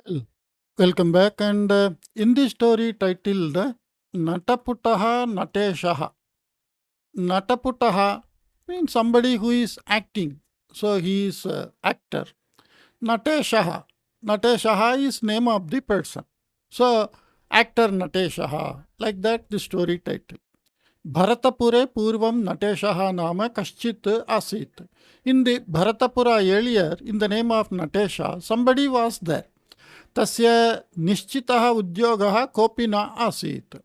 Well, welcome back. And in the story titled Nataputaha Nateshaha. Nataputaha means somebody who is acting. So he is actor. Nateshaha. Nateshaha is name of the person. So actor Nateshaha. Like that the story title. Bharatapure Purvam Nateshaha Nama Kaschit Asit. In the Bharatapura earlier, in the name of Natesha, somebody was there. तस्य निश्चितः उद्योगः कोऽपि न आसीत्.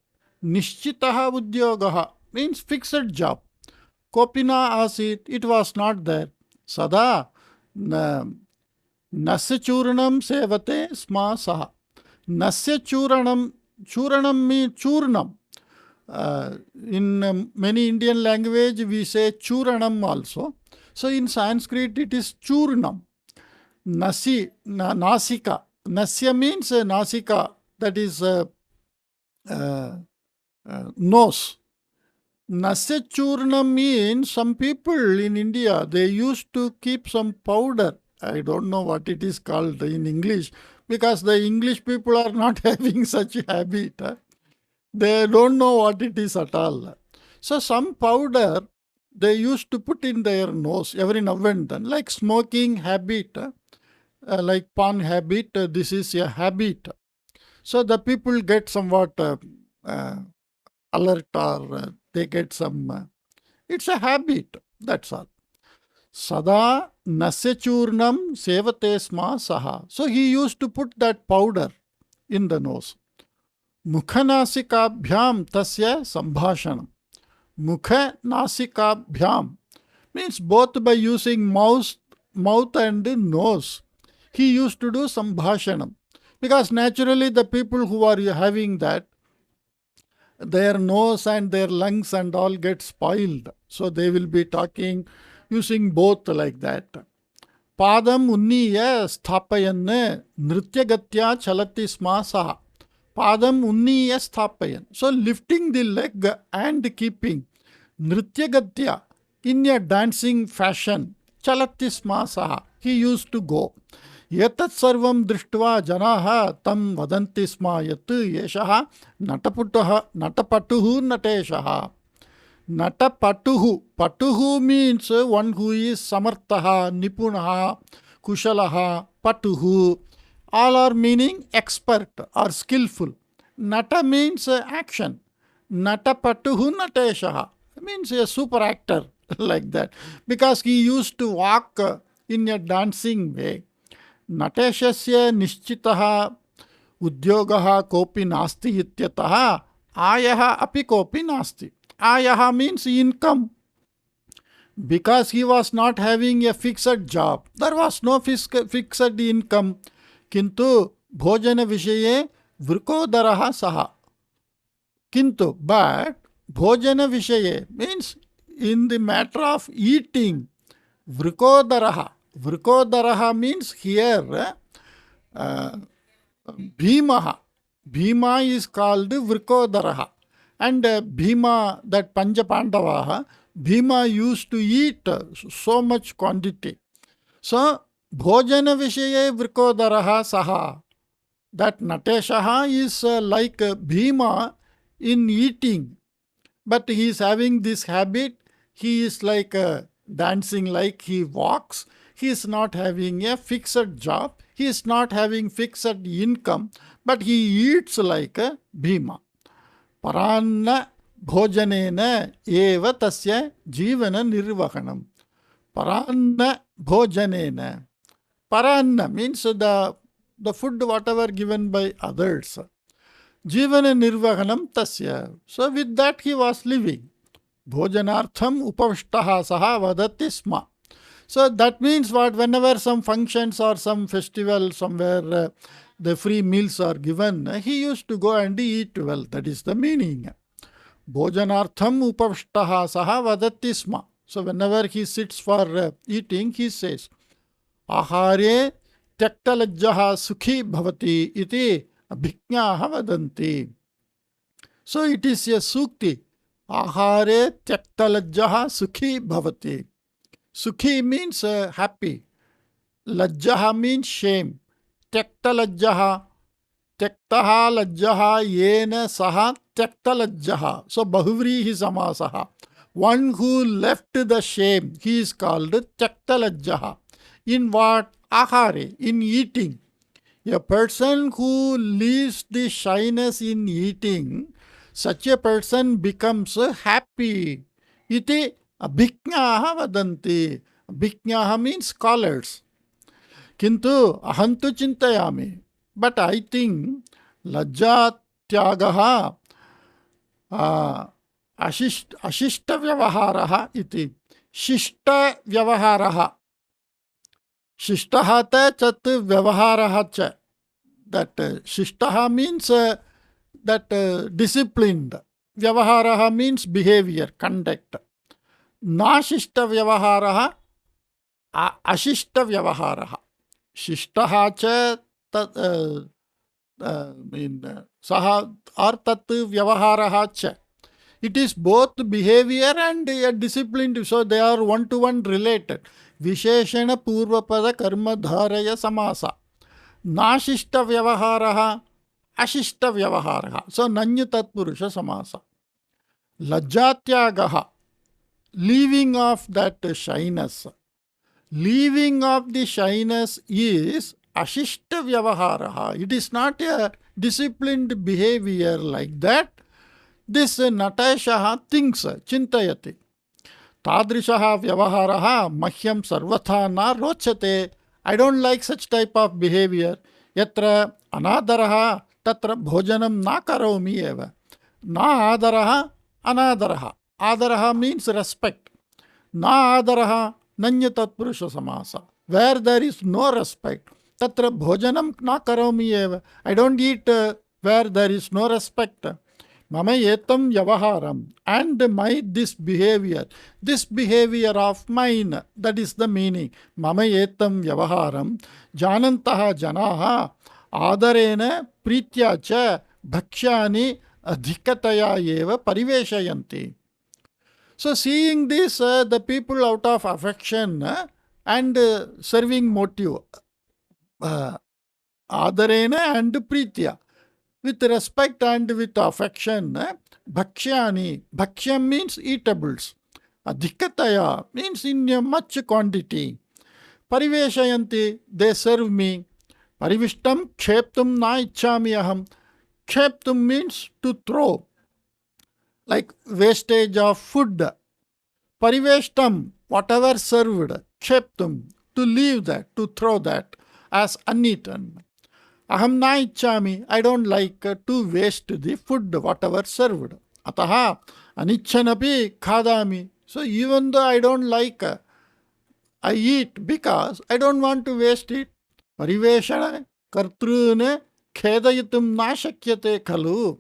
निश्चितः उद्योगः means fixed job. कोऽपि न आसीत्, इट वाज नॉट देयर. सदा नस्य चूर्णं सेवते स्म सः. नस्य चूर्णं, चूर्णं means चूर्णम. In many Indian language we say churanam also. So in Sanskrit it is churnam. Nasika. Nasya means nasika, that is nose. Nasya churnam means some people in India, they used to keep some powder. I don't know what it is called in English, because the English people are not having such a habit. They don't know what it is at all. So some powder they used to put in their nose every now and then, like smoking habit. Like pawn habit, this is a habit. So the people get somewhat alert, or they get some, it's a habit, that's all. Sada nasya churnam sevate sma saha. So he used to put that powder in the nose. Mukhanasikaabhyam tasya sambhashanam. Mukhanasikaabhyam means both by using mouth and nose. He used to do sambhashanam, because naturally the people who are having that, their nose and their lungs and all get spoiled. So they will be talking using both like that. Padam unniya sthapayan nrityagatya chalati sma saha. Padam unniya sthapayan. So lifting the leg and keeping nrityagatya in a dancing fashion chalati sma saha. He used to go. एतत् सर्वं दृष्ट्वा जनाः तं वदन्ति स्म यत् एषः नटपटुः नटेशः. नटपटुः, पटुः means one who is samartah, nipunah, kushalah, patuh. All are meaning expert or skillful. Nata means action. Natapatuh nateshah means a super actor like that, because he used to walk in a dancing way. नटेशस्य निश्चितः उद्योगः कोऽपि नास्ति इत्यतः आयः अपि कोऽपि नास्ति. आयः means income. Because he was not having a fixed job, there was no fixed income. किन्तु भोजन विषये वृकोदरः सः. किन्तु but भोजन विषये means in the matter of eating, वृकोदरः. Vrikodaraha means here Bhimaha. Bhima is called Vrikodaraha. And Bhima, that Pancha Pandavaha, Bhima used to eat so much quantity. So, Bhojana Vishaye Vrikodaraha Saha. That Nateshaha is like Bhima in eating. But he is having this habit. He is like dancing, like he walks. He is not having a fixed job. He is not having fixed income, but he eats like a Bhima. Paranna bhojanena eva tasya jivana nirvahanam. Paranna bhojanena. Paranna means the food whatever given by others. Jivana nirvahanam tasya. So with that he was living. Bhojanartham upavishtaha saha vadati sma. So that means what, whenever some functions or some festival somewhere the free meals are given, he used to go and eat well. That is the meaning. Bhojanartham upavishtaha saha vadati sma. So whenever he sits for eating, he says, Ahare tyaktalajjaha sukhi bhavati iti abhiknyaha vadanti. So it is a sukti. Ahare tyaktalajjaha sukhi bhavati. Sukhi means happy. Lajjaha means shame. त्यक्तलज्जः. Tyaktaha lajjaha yena saha tyaktalajjaha. So bahuvrihi samasaha. One who left the shame, he is called tyaktalajjaha. In what? Ahare, in eating. A person who leaves the shyness in eating, such a person becomes happy. Iti abhijnaha vadanti. Abhijnaha means scholars. Kintu ahantu chintayami. But I think lajja tyagaha ashishta vyavaharaha iti. Shishta vyavaharaha. Shishtaha ta chat vyavaharaha cha. That shishtaha means that disciplined. Vyavaharaha means behavior, conduct. Nashishta vyavaharaha ashishta vyavaharaha. Shishtaha cha saha or tat vyavaharaha cha. It is both behavior and disciplined, so they are one-to-one related. Visheshana purvapada karma dharaya samasa. Nashishta vyavaharaha ashishta vyavaharaha. So nanyu tatpurusha samasa. Lajjatyagaha, leaving of that shyness. Leaving of the shyness is ashishta vyavaharaha. It is not a disciplined behavior like that. This Nateshah thinks, chintayati. Tadrishaha vyavaharaha mahyam sarvatha na rochate. I don't like such type of behavior. Yatra anadaraha tatra bhojanam na karomi eva. Na adaraha anadaraha. Adaraha means respect. Na adaraha nanya tatpurusha samasa. Where there is no respect, tatra bhojanam na karomi eva. I don't eat where there is no respect. Mama etam yavaharam, and this behavior of mine, that is the meaning. Mama etam yavaharam janantaha janaha adarena pritya cha bhakshyani adhikataya eva pariveshayanti. So seeing this, the people out of affection and serving motive, adarena and pritya, with respect and with affection, bhakshyani. Bhaksham means eatables. Adhikataya means in a much quantity. Pariveshayanti, they serve me. Parivishtam ksheptum na ichchami aham. Ksheptum means to throw, like wastage of food. Pariveshtam, whatever served. Ksheptum, to leave that, to throw that as uneaten. Aham na ichchami, I don't like to waste the food, whatever served. Ataha anichchanapi khadami. So even though I don't like, I eat because I don't want to waste it. Pariveshana kartrune khedayitum na shakyate khalu.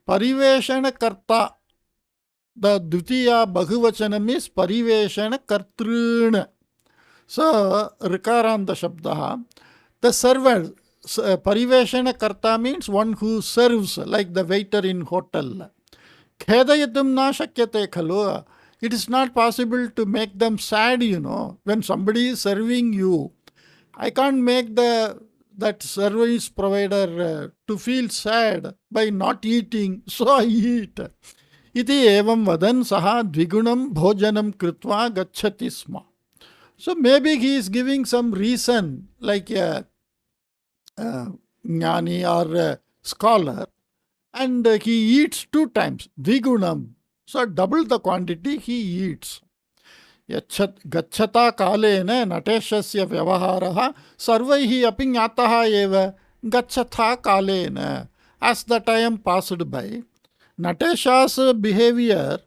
Pariveshana karta. The dvitiya bahuvachanam is pariveshana kartrune. So rikaranda shabdaha. The servant. Pariveshana karta means one who serves, like the waiter in hotel. Khedayatum na shakyate khalu. It is not possible to make them sad, when somebody is serving you. I can't make that service provider to feel sad by not eating, so I eat. Iti evam vadan saha dvigunam bhojanam kritva gacchati sma. So maybe he is giving some reason, like a jnani or a scholar, and he eats 2 times, dvigunam. So double the quantity he eats. Gacchata kalena nateshasya vyavaharaha sarvaihi api jnataha eva gacchata kalena. As the time passed by, Nateshah's behavior,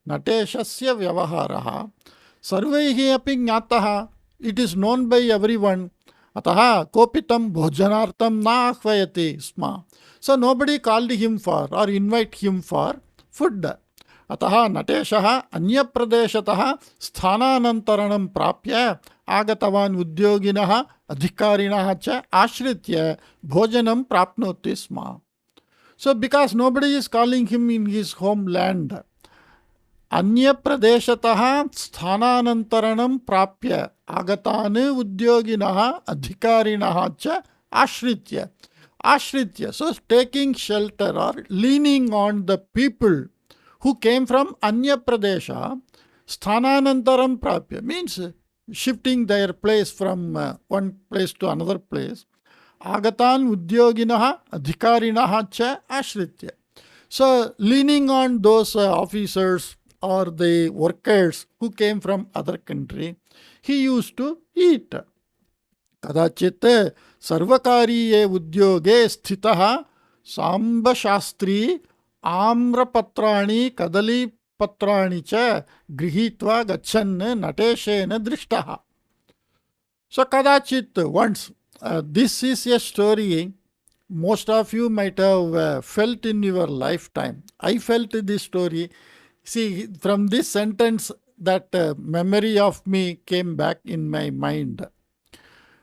nateshasya vyavaharaha sarvaihi api jnataha, it is known by everyone. Ataha kopitam bhojanartam na ahvayati sma. So nobody called him for or invite him for food. Ataha Nateshah anyapradeshatah sthananantaranam prapya agatavan udyoginaha adhikarinaha cha ashritya bhojanam prapnoti sma. So because nobody is calling him in his homeland, anyapradeshatah sthananantaranam prapya agatane udyoginaha adhikarinaha cha Ashritya. Ashritya. So taking shelter or leaning on the people who came from Anya Pradesha, Sthananantaram Prapya means shifting their place from one place to another place. Agatan Udyoginaha Adhikarinaha cha Ashritya. So, leaning on those officers or the workers who came from other country, he used to eat. कदाचित् सर्वकारीये उद्योगे स्थितः साम्बशास्त्री आम्रपत्राणि कदलीपत्राणि च गृहीत्वा गच्छन् नटेशेन दृष्टः. So kadachit once, this is a story most of you might have felt in your lifetime. I felt this story. See, from this sentence, that memory of me came back in my mind.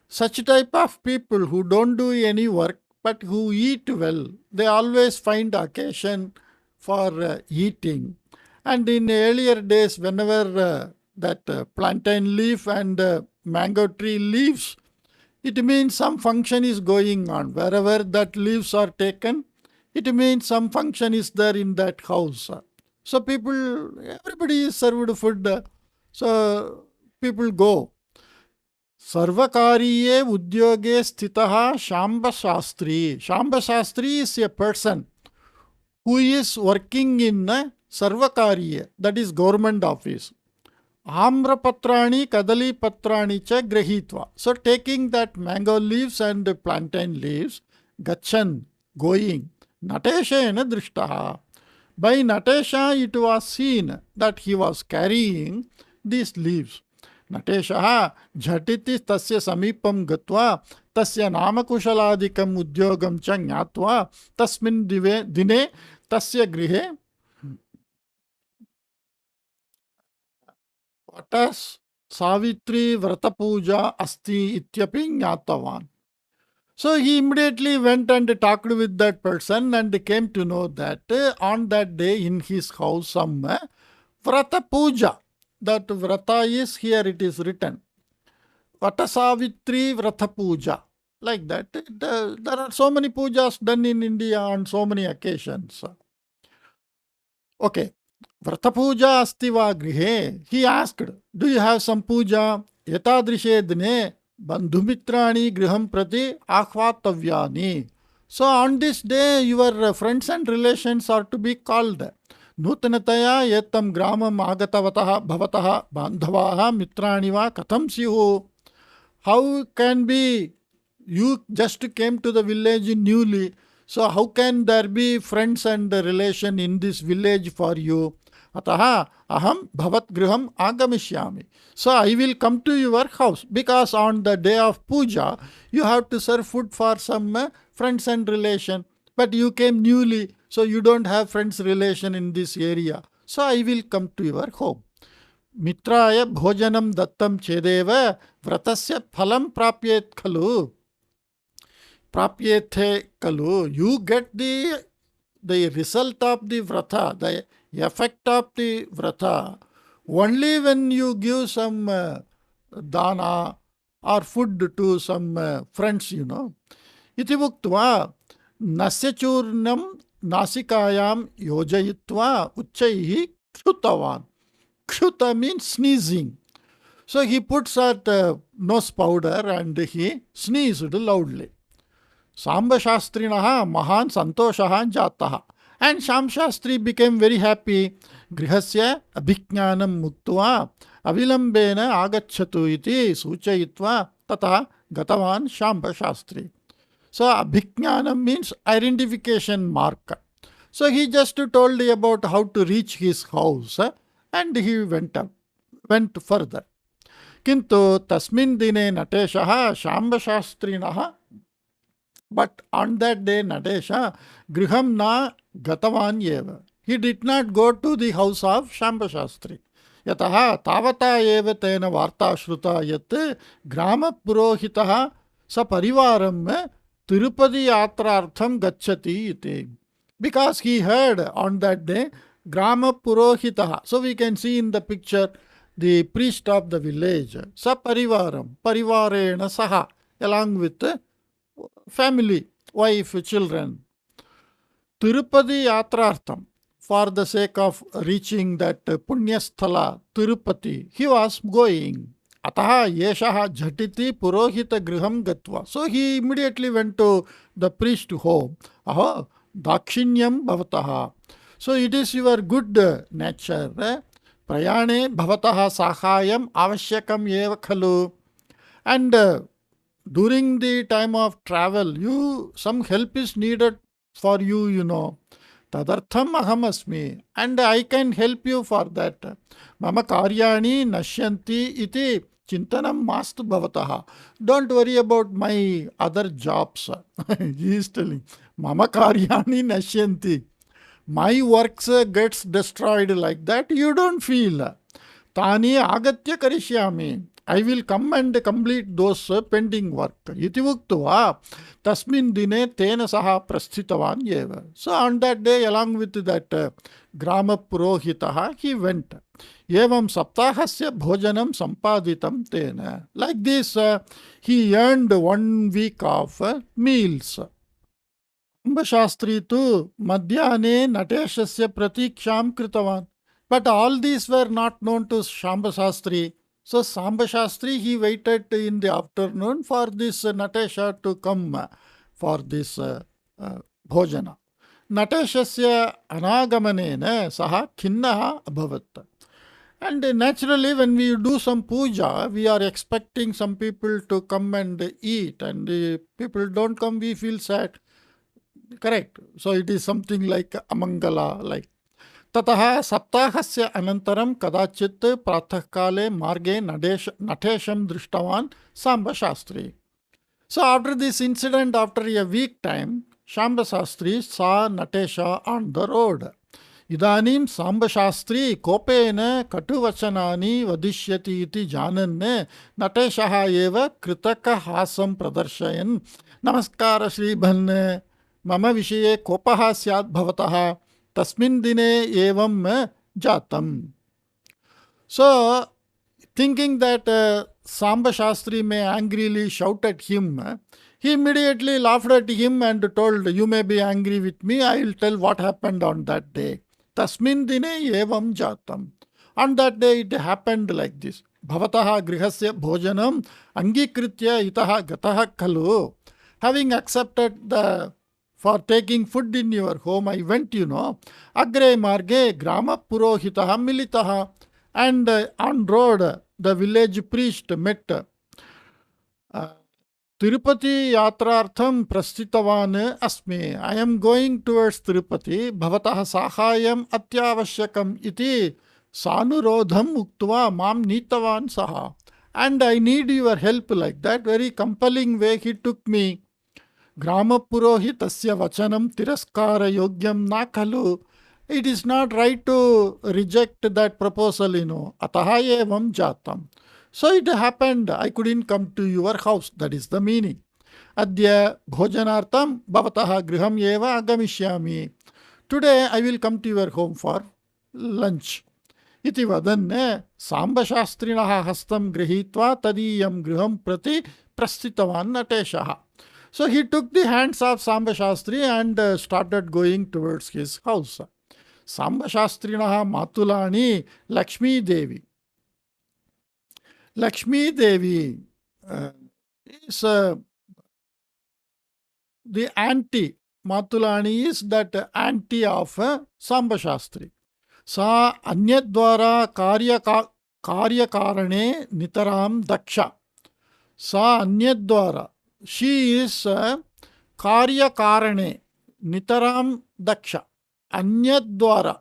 Such type of people who don't do any work but who eat well, they always find occasion for eating. And in earlier days, whenever that plantain leaf and mango tree leaves, it means some function is going on. Wherever that leaves are taken, it means some function is there in that house. So everybody is served food. So people go. Sarvakariye udyoge sthitaha Shamba Shastri. Shamba Shastri is a person who is working in a Sarvakariye, that is government office. Amrapatrani kadali patrani cha grahitva. So taking that mango leaves and plantain leaves, gachan, going, Nateshena drishtaha. By Nateshah it was seen that he was carrying these leaves. Nateshah jhatiti tasya samipam gatva tasya namakushaladikam udyogam cha jnatva tasmin dine tasya grihe Vatas Savitri Vratapuja Asti Ityapi Jnatavan. So he immediately went and talked with that person and came to know that on that day in his house some Vrata Puja. That Vrata is here, it is written. Vatasavitri Vrata Puja. Like that. There are so many pujas done in India on so many occasions. Okay. Vrata puja asti va grihe. He asked, do you have some puja? Yatadrishe dine bandhumitrani griham prati akhvatavyani. So on this day, your friends and relations are to be called. Nutanataya yetam gramam agatavataha bhavataha bandhavaha mitrani va katham syuhu. How can be, you just came to the village newly, so how can there be friends and relation in this village for you? Ataha aham bhavat griham agamishyami. So I will come to your house because on the day of puja, you have to serve food for some friends and relation. But you came newly, so you don't have friends relation in this area. So I will come to your home. Mitraya bhojanam dattam chedeva vratasya phalam prapyet khalu. Prapyethe kalu. You get the result of the vrata, the effect of the vrata, only when you give some dana or food to some friends, you know. Iti muktva nasya churnam nasikayam yojayitva uchaihi kshutavan. Kshuta means sneezing. So he puts that nose powder and he sneezed loudly. Samba Shastrinaha Mahan Santoshaha Jataha. And Sham Shastri became very happy. Grihasya Abhijnanam Muktva Avilambena Agachatu iti Suchayitva Tata Gatavan Shamba Shastri. So Abhijnanam means identification mark. So he just told about how to reach his house and he went further. Kintu tasmin dine Nateshah Shamba Shastrinaha. But on that day, Nateshah, Griham na Gatavan yeva. He did not go to the house of Shamba Shastri. Yataha tavata eva tena varta shruta yat grama purohitaha sa parivaram Tirupati yatrartham gacchati iti. Because he heard on that day, grama purohitaha. So we can see in the picture the priest of the village. Sa parivaram, parivarena saha, along with family, wife, children. Tirupati Yatrartham, for the sake of reaching that Punyasthala Tirupati, he was going. Ataha Yeshaha Jhatiti Purohita Griham Gatva. So he immediately went to the priest home. Aha, Dakshinyam Bhavataha. So it is your good nature. Prayane Bhavataha Sahayam Avashyakam Eva Khalu. And during the time of travel, some help is needed for you, Tadartham aham asmi, and I can help you for that. Mama karyani nashyanti iti chintanam mastu bhavataha. Don't worry about my other jobs. He is telling, Mama karyani nashyanti. My works gets destroyed like that, you don't feel. Tani agatya karishyami. I will come and complete those pending work. Iti uktva tasmin dine tena saha prasthitavan eva. So on that day, along with that grama purohitaha, he went. Evam saptahasya bhojanam sampaditam tena. Like this, he earned 1 week of meals. Shastri tu madhyane nateshasya pratiksham kritavan. But all these were not known to Shamba Shastri. So Samba Shastri, he waited in the afternoon for this Nateshah to come for this bhojana. Nateshasya anagamanena saha khinnaha abhavat. And naturally, when we do some puja, we are expecting some people to come and eat, and the people don't come, we feel sad. Correct. So it is something like amangala, like. ततः सप्ताहस्य अनन्तरं कदाचित् प्रातःकाले मार्गे नटेशं दृष्टवान् साम्बशास्त्री. So after this incident, after a week time, Shambashastri saw Natesha on the road. Idanim Sambashastri kopena katuvachanani vadishyati iti jananne Nateshaha eva kritaka hasam pradarshayan namaskara Shri Bhanne mama vishaye kopaha syad bhavataha tasmin dine evam jatam. So, thinking that Samba Shastri may angrily shout at him, he immediately laughed at him and told, you may be angry with me, I will tell what happened on that day. Tasmin dine evam jatam. On that day it happened like this. Bhavataha grihasya bhojanam angikritya itaha gataha khalu. Having accepted for taking food in your home, I went, Agre marge grama purohitaha militaha. And on road, the village priest met. Tirupati yatrartham prasthitavan asmi. I am going towards Tirupati. Bhavataha sahayam atyavashyakam iti sanurodham uktva mam nitavan saha. And I need your help, like that. Very compelling way he took me. Grama purohitasya vachanam tiraskara yogyam na khalu. It is not right to reject that proposal, Ataha evam jatam. So it happened, I couldn't come to your house. That is the meaning. Adya bhojanartam bhavataha griham eva agamishyami. Today I will come to your home for lunch. Iti vadanne Samba Shastrinaha hastam grihitva tadiyam griham prati prasthitavan Nateshaha. So he took the hands of Samba Shastri and started going towards his house. Samba Shastrinaha Matulani Lakshmi Devi. Lakshmi Devi is the auntie. Matulani is that auntie of Samba Shastri. Sa Anyadwara Karyakarane Nitaram Daksha. Sa Anyadwara. She is Karyakarane Nitaram Daksha. Anyat dwara.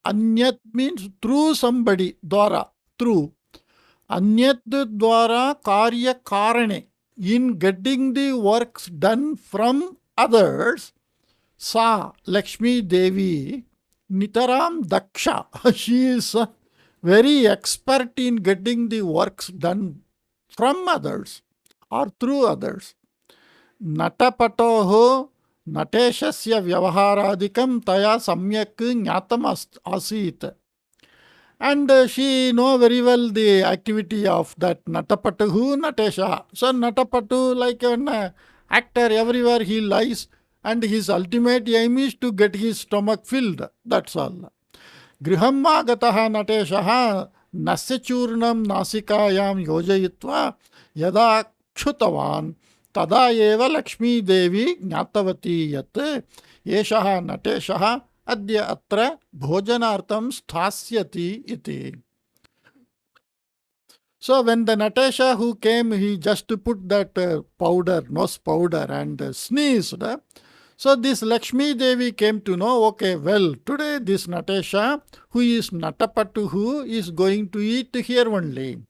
Anyat means through somebody. Dwara, through. Anyat dwara karya karane. In getting the works done from others, Sa Lakshmi Devi Nitaram Daksha. She is very expert in getting the works done from others or through others. Nata Patuh Nateshasya vyavaharadikam taya samyak jnatam asit. And she know very well the activity of that Natapatuh Nateshah. So Natapatuh, like when actor everywhere he lies, and his ultimate aim is to get his stomach filled. That's all. गृहम् आगतः नटेशः नस्य चूर्णं नासिकायां योजयित्वा यदा क्षुतवान् तदा एव लक्ष्मीदेवी ज्ञातवती यत् एषः नटेशः अद्य अत्र भोजनार्थं स्थास्यति इति. So when the Nateshah who came, he just put that powder, nose powder, and sneezed. So this Lakshmi Devi came to know, okay, well, today this Nateshah, who is Patuh, is going to eat here only.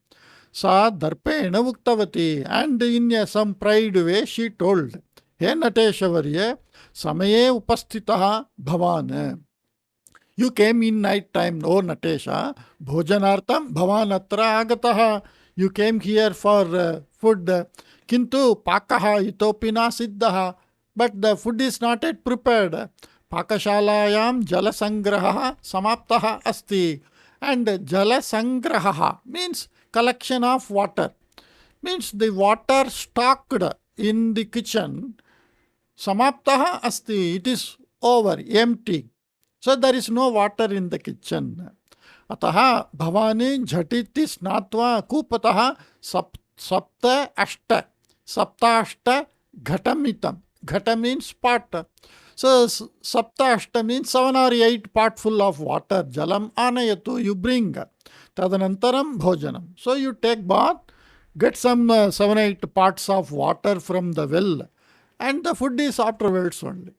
Sa darpena uktavati, and in some pride way she told, He Nateshavarya, samaye upastitaha bhavan. You came in night time, O Natesha, bhojanartam bhavan atra agataha. You came here for food. Kintu pakaha itopina siddhaha. But the food is not yet prepared. Pakashalayam jalasangraha samaptaha asti. And jalasangraha means collection of water. Means the water stocked in the kitchen. Samaptaha asti. It is over, empty. So there is no water in the kitchen. Ataha bhavani jhatiti snatva kupataha sapta ashta. Sapta ashta ghatamitam. Ghata means pot. So sapta ashta means 7 or 8 potful of water. Jalam anayatu, you bring. Tadanantaram bhojanam. So you take bath, get some 7-8 pots of water from the well, and the food is afterwards only.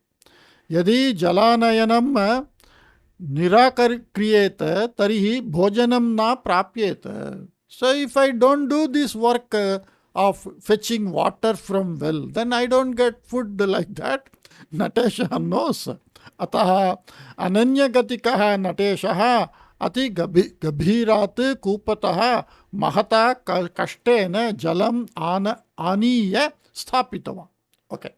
Yadi jalanayanam nirakriyeta tarihi bhojanam na prapyeta. So if I don't do this work of fetching water from well, then I don't get food like that. Nateshah knows. Ataha ananyagatikah Nateshah ati gabhirat kupataha mahata kashtena jalam aniya sthapitava. Okay.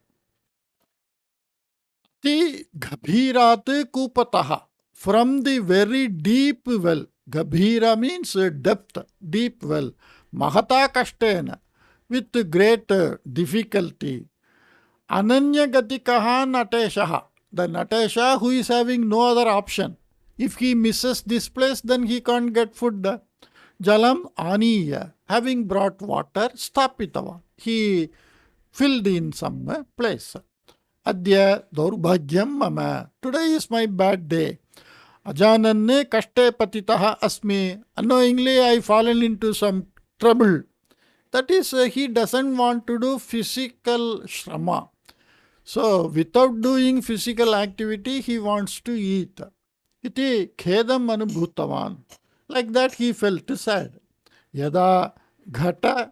Ati gabhirat kupataha, from the very deep well. Gabhira means depth, deep well. Mahata kashtena, with great difficulty. Ananyagatikaha Nateshah, the Nateshah who is having no other option. If he misses this place, then he can't get food. Jalam aniya, having brought water, stapitava, he filled in some place. Adya daurbhagyam mama, today is my bad day. Ajananne kashte patitaha asmi, unknowingly I fallen into some trouble. That is, he doesn't want to do physical shrama. So without doing physical activity, he wants to eat. Iti khedam anubhutavan. Like that he felt sad. Yada ghata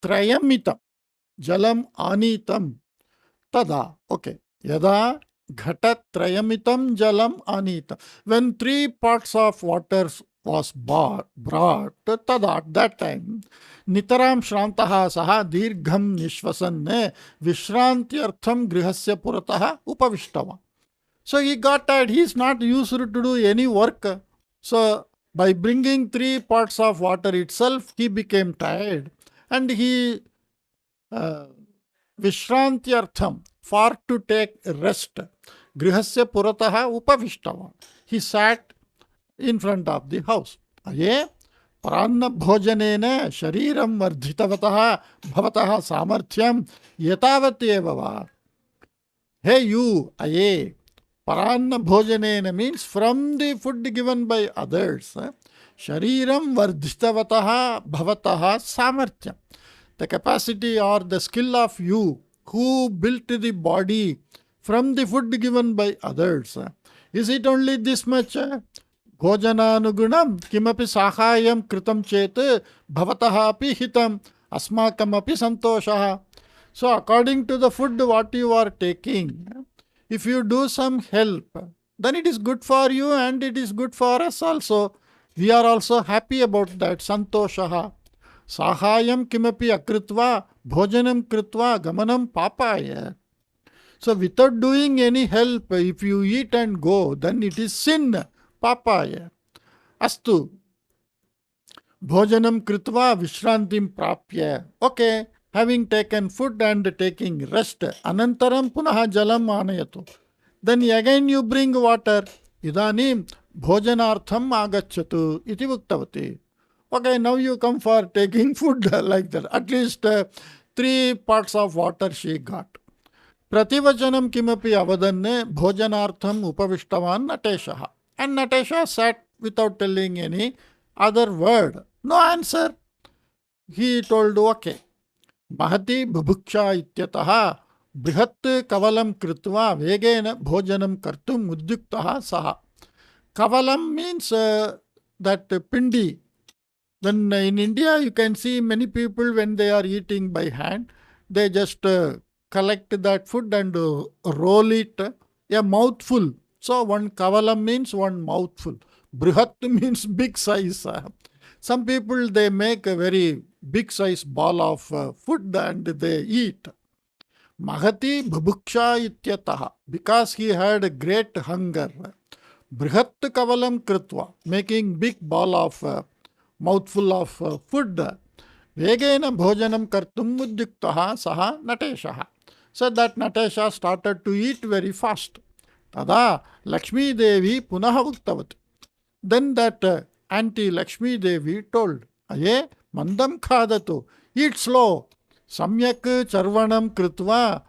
trayamitam jalam anitam tada. Okay. Yada ghata trayamitam jalam anitam. When 3 pots of water was brought, tada, at that time, nitaram shrantaha saha dirgham nishvasanne vishrantyartham grihasya purataha upavishtava. So he got tired. He is not used to do any work. So by bringing 3 pots of water itself, he became tired, and he vishrantyartham, for to take rest, grihasya purataha upavishtava, he sat in front of the house. Aye pranna bhojanena shariram vardhitavataha bhavataha samarthyam yatavateva va. Hey you, aye, pranna bhojanena means from the food given by others. Shariram vardhitavataha bhavataha samarthyam, the capacity or the skill of you who built the body from the food given by others. Is it only this much? Bhojananugunam kimapi sahayam kritam chet bhavataha api hitam asmakam api santoshaha. So according to the food what you are taking, if you do some help, then it is good for you and it is good for us also. We are also happy about that. Santoshaha. Sahayam kimapi akritva bhojanam kritva gamanam papaya. So without doing any help, if you eat and go, then it is sin. Papaya. Astu. Bhojanam kritva vishrantim prapya. Okay, having taken food and taking rest, anantaram punaha jalam anayatu. Then again you bring water. Idanim bhojanartham agacchatu iti uktavati. Okay, now you come for taking food like that. At least 3 parts of water she got. Prativachanam kimapi avadanne bhojanartham upavishtavan Nateshah. And Nateshah sat without telling any other word. No answer. He told, okay. Mahati bubhuksha ityataha brihat kavalam kritva vegena bhojanam kartum udyuktaha saha. Kavalam means that pindi. When in India you can see many people when they are eating by hand, they just collect that food and roll it a mouthful. So one kavalam means one mouthful. Brihat means big size. Some people they make a very big size ball of food and they eat. Mahati bhubuksha ityataha, because he had a great hunger. Brihat kavalam kritva, making big ball of mouthful of food. Vegena bhojanam kartum udyuktaha saha Nateshah. So that Nateshah started to eat very fast. Tada Lakshmi Devi punaha uktavat. Then that Auntie Lakshmi Devi told, Aye, mandam khadatu, eat slow. Samyak charvanam kritva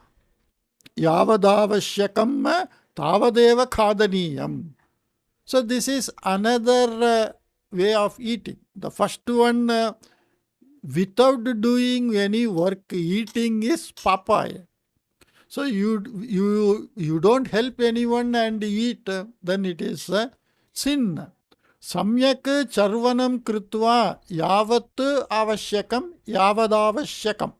yavadavashyakam tavadeva khadaniyam. So this is another way of eating. The first one, without doing any work, eating is papaya. So you don't help anyone and eat, then it is sin. Samyak charvanam kritva yavat avashyakam yavadavashyakam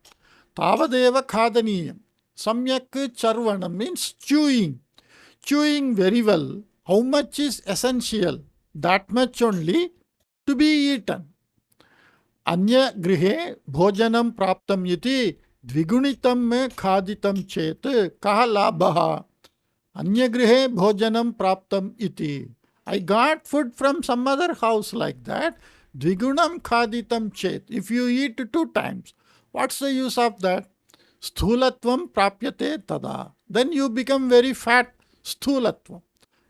tavadeva khadaniyam. Samyak charvanam means chewing. Chewing very well. How much is essential? That much only to be eaten. Anya grihe bhojanam praptam yiti dvigunitam me khaditam chet kaha labhaha. Anya grihe bhojanam praptam iti. I got food from some other house like that. Dvigunam khaditam chet. If you eat 2 times, what's the use of that? Sthulatvam prapyate tada. Then you become very fat. Sthulatvam.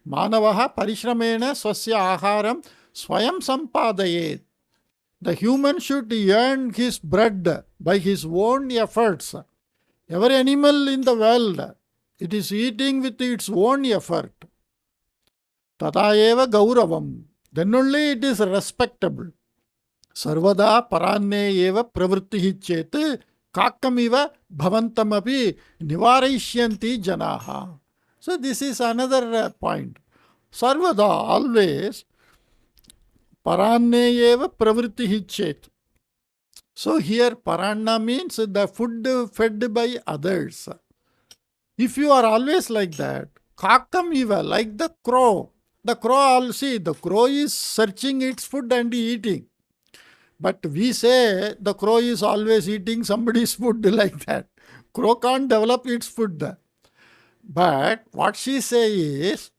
Manavaha parishramena swasya aharam swayam sampadayet. The human should earn his bread by his own efforts. Every animal in the world, it is eating with its own effort. Tata eva gauravam. Then only it is respectable. Sarvada paranne eva pravrittihi chet kakamiva bhavantamapi nivarayishyanti janaha. So this is another point. Sarvada, always, paranne eva pravrittihi chet. So here paranna means the food fed by others. If you are always like that, kakam eva, like the crow. The crow, see, the crow is searching its food and eating. But we say the crow is always eating somebody's food like that. Crow can't develop its food. But what she says is,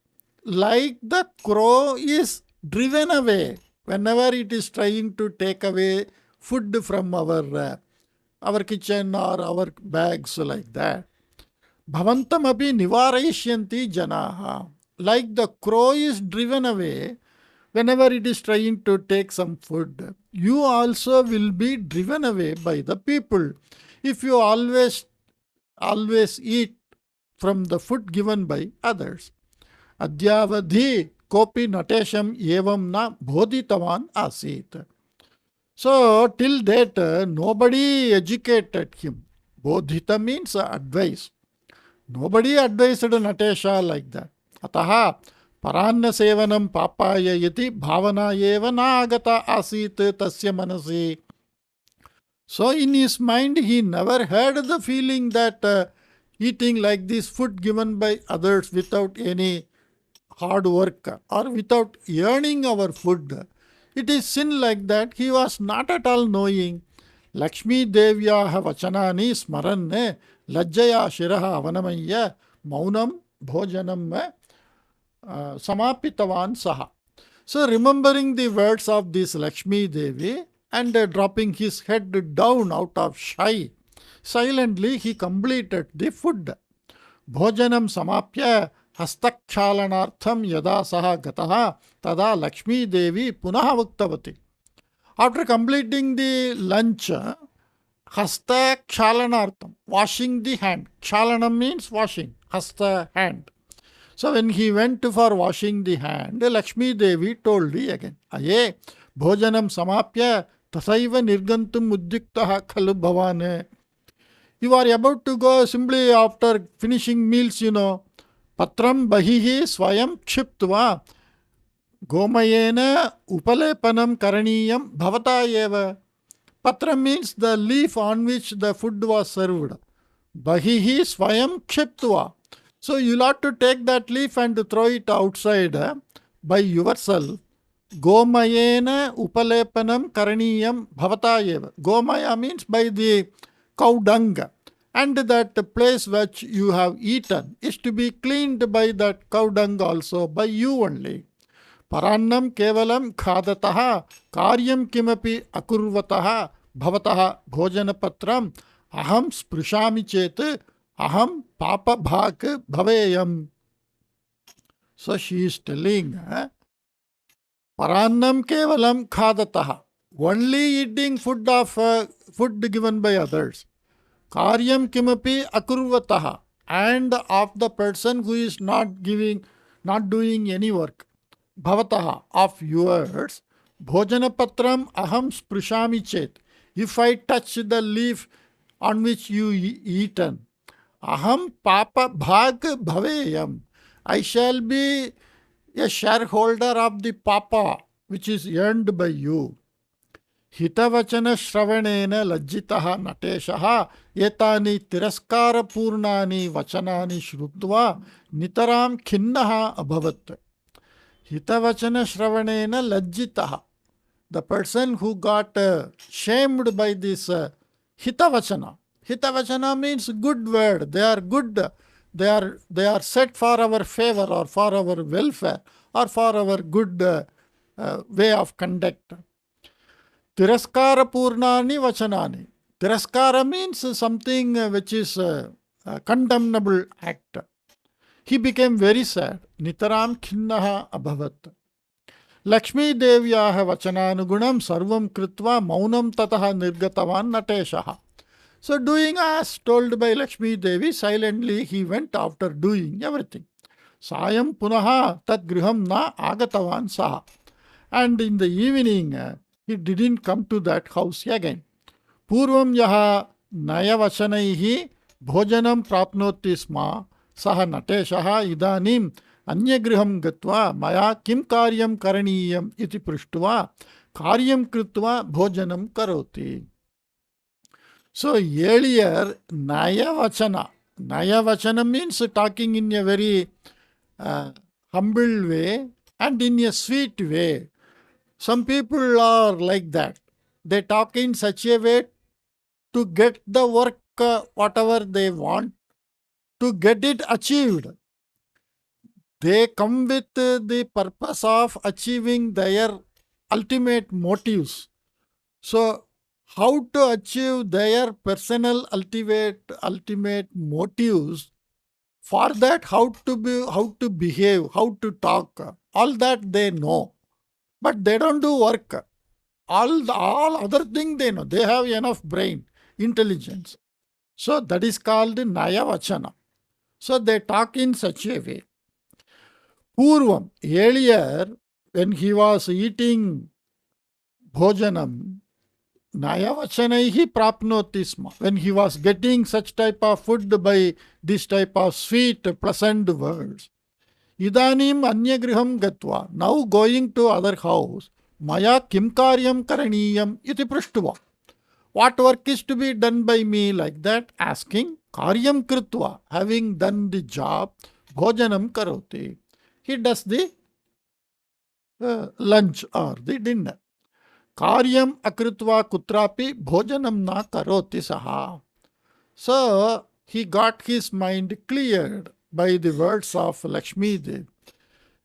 like the crow is driven away whenever it is trying to take away food from our kitchen or our bags like that. Bhavantam api nivarayishyanti janaha. Like the crow is driven away whenever it is trying to take some food, you also will be driven away by the people. If you always eat from the food given by others. Adyavadhi kopi natesham evam na bodhitavan asit. So till that nobody educated him. Bodhita means advice. Nobody advised Nateshah like that. Ataha paranna sevanam papaya yati bhavana eva na agata asit tasya manasi. So in his mind he never had the feeling that eating like this food given by others without any hard work or without earning our food, it is sin like that. He was not at all knowing. Lakshmi Devyaha vachanani smaranne lajjaya shiraha avanamaya maunam bhojanam samapitavan saha. So remembering the words of this Lakshmi Devi, and dropping his head down out of shy. Silently he completed the food. Bhojanam samapya hastakshalanartham yada saha gataha tada Lakshmi Devi punaha uktavati. After completing the lunch, hasta kshalanartham, washing the hand. Kshalanam means washing, hasta hand. So when he went for washing the hand, Lakshmi Devi told him again, Aye, bhojanam samapya tasaiva nirgantum uddiktaha khalu bhavane. You are about to go simply after finishing meals, Patram bahihi swayam kshiptva gomayena upalepanam karaniyam bhavata eva. Patram means the leaf on which the food was served. Bahihi swayam kshiptva. So you'll have to take that leaf and throw it outside by yourself. Gomayena upalepanam karaniyam bhavata eva. Gomaya means by the cow dung. And that place which you have eaten is to be cleaned by that cow dung also, by you only. Puranam kevalam khadataha karyam kimapi akurvataha bhavataha bhojanapatram aham sprushami chet aham papa bhak bhaveyam. So she is telling, Puranam kevalam khadataha, only eating food given by others. Karyam kimapi akurvataha, and of the person who is not doing any work. Bhavataha, of yours. Bhojanapatram aham sprushami chet. If I touch the leaf on which you eaten, aham papa bhag bhaveyam. I shall be a shareholder of the papa which is earned by you. Hitavachana shravanena lajjitaha Nateshah etani tiraskara purnani vachanani shrutva nitaram khinnaha abhavat. Hitavachana shravanena lajjitaha. The person who got shamed by this hitavachana. Hitavachana means good word. They are good. They are set for our favor or for our welfare or for our good way of conduct. Tiraskara purnani vachanani. Tiraskara means something which is a condemnable act. He became very sad. Nitaram khinnaha abhavat. Lakshmi Devyaha vachananugunam sarvam kritva maunam tataha nirgatavan Nateshah. So doing as told by Lakshmi Devi, silently he went after doing everything. Sayam punaha tat griham na agatavan saha. And in the evening, he didn't come to that house again. Purvam yaha nayavachanaihi bhojanam prapnoti sma saha Nateshah idanim anyagriham gatva maya kim karyam karaniyam iti prishtva karyam kritva bhojanam karoti. So earlier, Nayavachana. Nayavachana means talking in a very humble way and in a sweet way. Some people are like that. They talk in such a way to get the work, whatever they want, to get it achieved. They come with the purpose of achieving their ultimate motives. So, how to achieve their personal ultimate motives, for that how to behave, how to talk, all that they know. But they don't do work. All other things they know. They have enough brain, intelligence. So that is called Nayavachana. So they talk in such a way. Purvam, earlier, when he was eating bhojanam, Nayavachanaihi prapnotisma. When he was getting such type of food by this type of sweet, pleasant words. Idanim anyagriham gatva. Now going to other house. Maya kim karyam karaniyam iti prishtva. What work is to be done by me, like that? Asking. Karyam kritva. Having done the job. Bhojanam karoti. He does the lunch or the dinner. Karyam akritva kutrapi bhojanam na karoti saha. So he got his mind cleared by the words of Lakshmi Devi.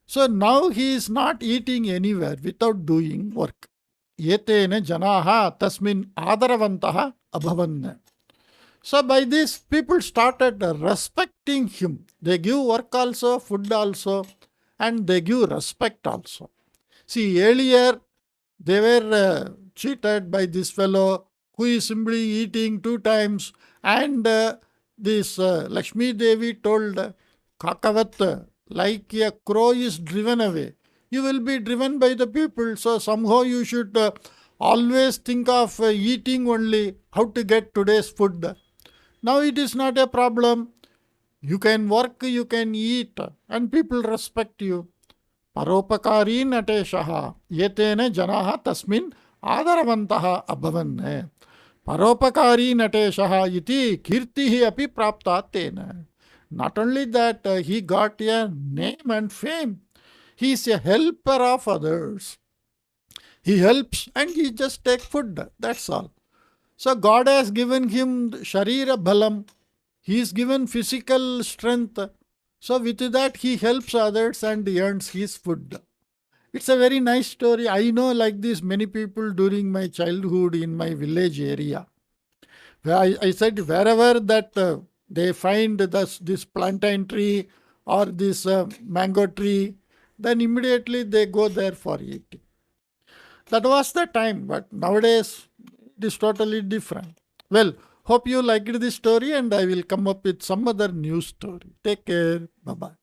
So now he is not eating anywhere without doing work. etene janaha tasmin adaravantah abhavan. So by this, people started respecting him. They give work also, food also, and they give respect also. See, earlier they were cheated by this fellow who is simply eating 2 times, and this Lakshmi Devi told Kakavat, like a crow is driven away, you will be driven by the people. So somehow you should always think of eating only, how to get today's food. Now it is not a problem. You can work, you can eat, and people respect you. Paropakari Nateshah. Yetene janaha tasmin adaravantah abhavan. Paropakari Nateshah iti kirtihi api prapta tena. Not only that, he got a name and fame. He is a helper of others. He helps and he just takes food. That's all. So God has given him Sharira Bhalam. He is given physical strength. So with that he helps others and earns his food. It's a very nice story. I know like this many people during my childhood in my village area. Where I said wherever that they find this plantain tree or this mango tree, then immediately they go there for eating. That was the time, but nowadays it is totally different. Well, hope you liked this story and I will come up with some other new story. Take care. Bye bye.